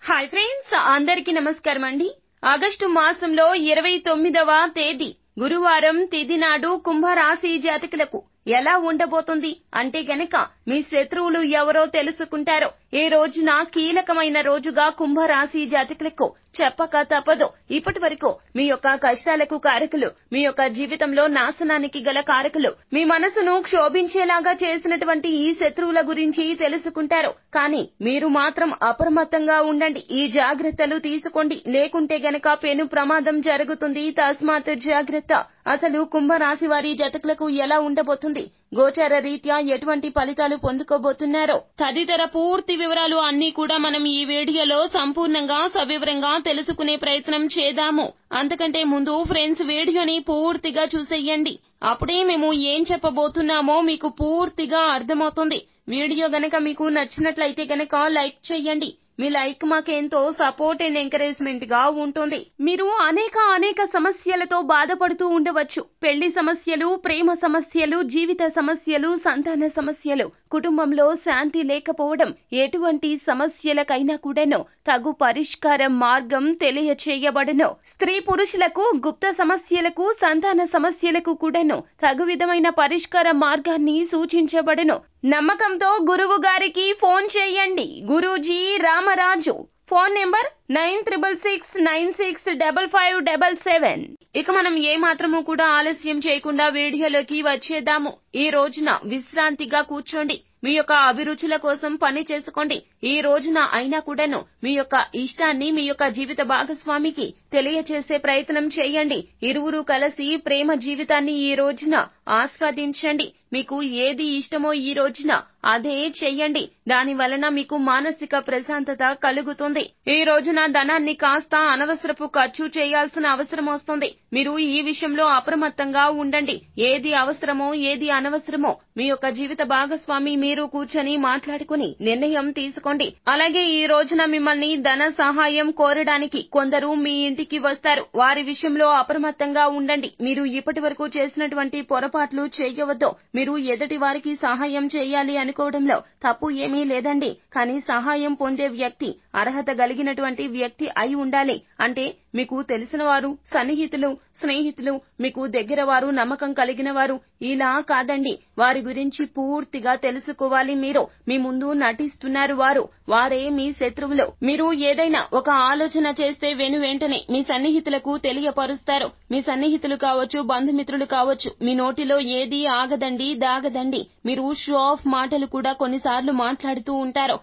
Hi friends, అందరికీ నమస్కారం అండి. ఆగస్టు మాసంలో 29వ తేదీ గురువారం తిథి నాడు కుంభరాశి జాతకులకు ఎలా ఉండబోతుంది అంటే గనక మీ శత్రువులు ఎవరో తెలుసుకుంటారో. ఈ రోజున కీలకమైన రోజుగా కుంభరాశి జాతకులకు చెప్పక తప్పదు. ఇప్పటి వరకు మీ యొక్క కష్టాలకు కారకులు, మీ యొక్క జీవితంలో నాశనానికి గల కారకులు, మీ మనసును క్షోభించేలాగా చేసినటువంటి ఈ శత్రువుల గురించి తెలుసుకుంటారు. కానీ మీరు మాత్రం అప్రమత్తంగా ఉండండి, ఈ జాగ్రత్తలు తీసుకోండి, లేకుంటే గనక పెను ప్రమాదం జరుగుతుంది. తస్మాత్ జాగ్రత్త. అసలు కుంభరాశి వారి జాతకులకు ఎలా ఉండబోతుంది, గోచార రీత్యా ఎటువంటి ఫలితాలు పొందుకోబోతున్నారో తదితర పూర్తి వివరాలు అన్ని కూడా మనం ఈ వీడియోలో సంపూర్ణంగా సవివరంగా తెలుసుకునే ప్రయత్నం చేద్దాము. అంతకంటే ముందు ఫ్రెండ్స్, వీడియోని పూర్తిగా చూసేయండి. అప్పుడే మేము ఏం చెప్పబోతున్నామో మీకు పూర్తిగా అర్థమవుతుంది. వీడియో గనక మీకు నచ్చినట్లయితే గనక లైక్ చేయండి. మీ లైక్ మాకెంతో సపోర్ట్ అండ్ ఎంకరేజ్మెంట్ గా ఉంటుంది. మీరు అనేక సమస్యలతో బాధపడుతూ ఉండవచ్చు. పెళ్లి సమస్యలు, ప్రేమ సమస్యలు, జీవిత సమస్యలు, సంతాన సమస్యలు, కుటుంబంలో శాంతి లేకపోవడం, ఎటువంటి సమస్యలకైనా కూడాను తగు పరిష్కార మార్గం తెలియచేయబడును. స్త్రీ పురుషులకు గుప్త సమస్యలకు, సంతాన సమస్యలకు కూడాను తగు విధమైన పరిష్కార మార్గాన్ని సూచించబడును. నమ్మకంతో గురువు గారికి ఫోన్ చేయండి. గురూజీ రామరాజు. Phone number 9696965577. ఇక మనం ఏ మాత్రము కూడా ఆలస్యం చేయకుండా వీడియోలోకి వచ్చేద్దాము. ఈ రోజున విశ్రాంతిగా కూర్చోండి. మీ యొక్క అభిరుచుల కోసం పని చేసుకోండి. ఈ రోజున అయినా కూడాను మీ యొక్క ఇష్టాన్ని మీ యొక్క జీవిత భాగస్వామికి తెలియచేసే ప్రయత్నం చేయండి. ఇరువురు కలిసి ప్రేమ జీవితాన్ని ఈ రోజున ఆస్వాదించండి. మీకు ఏది ఇష్టమో ఈ రోజున అదే చెయ్యండి. దాని వలన మీకు మానసిక ప్రశాంతత కలుగుతుంది. ఈ రోజున ధనాన్ని కాస్త అనవసరపు ఖర్చు చేయాల్సిన అవసరం వస్తుంది. మీరు ఈ విషయంలో అప్రమత్తంగా ఉండండి. ఏది అవసరమో ఏది అనవసరమో మీ యొక్క జీవిత భాగస్వామి మీరు కూర్చొని మాట్లాడుకుని నిర్ణయం తీసుకోండి. అలాగే ఈ రోజున మిమ్మల్ని ధన సహాయం కోరడానికి కొందరు మీ ఇంటికి వస్తారు. వారి విషయంలో అప్రమత్తంగా ఉండండి. మీరు ఇప్పటి వరకు చేసినటువంటి పొరపాట్లు చేయవద్దు. మీరు ఎదుటి వారికి సహాయం చేయాలి అనుకోవడంలో తప్పు ఏమీ లేదండి. కానీ సహాయం పొందే వ్యక్తి అర్హత కలిగినటువంటి వ్యక్తి అయి ఉండాలి. అంటే మీకు తెలిసిన వారు, సన్నిహితులు, స్నేహితులు, మీకు దగ్గర వారు, నమ్మకం కలిగిన వారు, ఇలా కాదండి. వారి గురించి పూర్తిగా తెలుసుకోవాలి. మీరు మీ ముందు నటిస్తున్నారు వారు, వారే మీ శత్రువులు. మీరు ఏదైనా ఒక ఆలోచన చేస్తే వెంటనే మీ సన్నిహితులకు తెలియపరుస్తారు. మీ సన్నిహితులు కావచ్చు, బంధుమిత్రులు కావచ్చు, మీ నోటిలో ఏది ఆగదండి, దాగదండి. మీరు షో ఆఫ్ మాటలు కూడా కొన్నిసార్లు మాట్లాడుతూ ఉంటారు.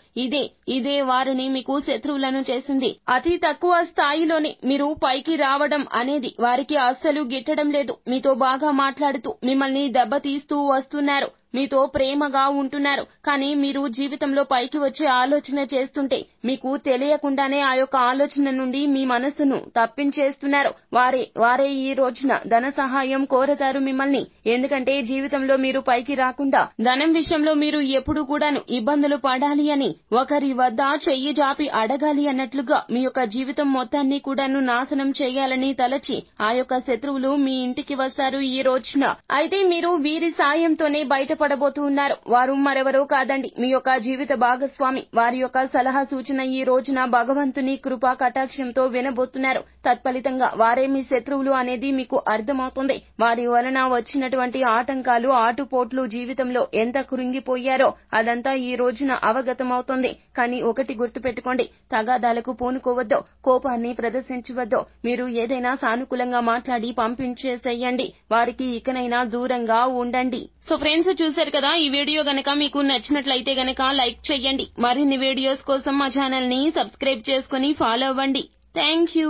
ఇదే వారిని మీకు శత్రువులను చేసింది. అతి తక్కువ స్థాయిలోనే మీరు పైకి రావడం అనేది వారికి అస్సలు గిట్టడం లేదు. మీతో బాగా మాట్లాడుతూ మిమ్మల్ని దెబ్బతీస్తూ వస్తున్నారు. మీతో ప్రేమగా ఉంటున్నారు. కానీ మీరు జీవితంలో పైకి వచ్చే ఆలోచన చేస్తుంటే మీకు తెలియకుండానే ఆ యొక్క ఆలోచన నుండి మీ మనసును తప్పించేస్తున్నారు. వారే ఈ రోజున ధన సహాయం కోరతారు మిమ్మల్ని. ఎందుకంటే జీవితంలో మీరు పైకి రాకుండా ధనం విషయంలో మీరు ఎప్పుడు కూడాను ఇబ్బందులు పడాలి అని, ఒకరి వద్ద చెయ్యి జాపి అడగాలి అన్నట్లుగా మీ యొక్క జీవితం మొత్తాన్ని కూడాను నాశనం చేయాలని తలచి ఆ యొక్క శత్రువులు మీ ఇంటికి వస్తారు ఈ రోజున. అయితే మీరు వీరి సాయంతోనే బయటపడబోతున్నారు. వారు మరెవరో కాదండి, మీ యొక్క జీవిత భాగస్వామి. వారి యొక్క సలహా సూచన ఈ రోజున భగవంతుని కృపా కటాక్షంతో వినబోతున్నారు. తత్ఫలితంగా వారే మీ శత్రువులు అనేది మీకు అర్థమవుతుంది. వారి వలన వచ్చినటువంటి ఆటంకాలు, ఆటుపోట్లు, జీవితంలో ఎంత కృంగిపోయారో అదంతా ఈ రోజున అవగతమవుతుంది. కానీ ఒకటి గుర్తుపెట్టుకోండి, తగాదాలకు పూనుకోవద్దు, కోపాన్ని ప్రదర్శించవద్దు. మీరు ఏదైనా సానుకూలంగా మాట్లాడి పంపించేసేయండి. వారికి ఇకనైనా దూరంగా ఉండండి. సో ఫ్రెండ్స్, చూశారు కదా, ఈ వీడియో గనక మీకు నచ్చినట్లయితే గనక లైక్ చేయండి. మరిన్ని వీడియోస్ కోసం మా ఛానల్ ని సబ్స్క్రైబ్ చేసుకుని ఫాలో అవ్వండి. Thank you.